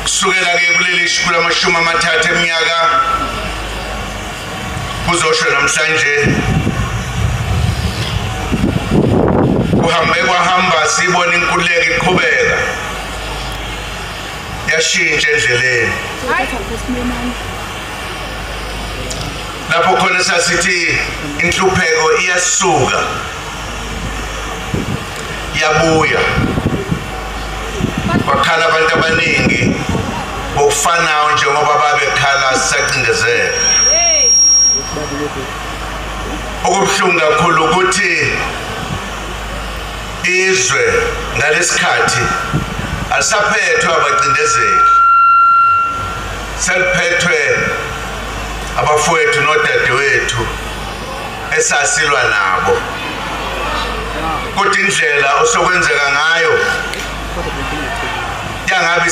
kusukela ke kuleli shikula amashumi amathathu eminyaka kuzosho namhlanje kwahamba sibona inkululeko iqhubeka yashintsha endleleni lapho khona sasithi inhlupheko iyasuka yabuya bakhala abantu abaningi ngokufanayo njengoba babekhala sisacindezela okubuhlungu kakhulu ukuthi izwe ngalesikhathi alisaphethwe abacindezeli seliphethwe abafowethu nodadewethu esasilwa nabo kodwa indlela osokwenzeka ngayo yangabe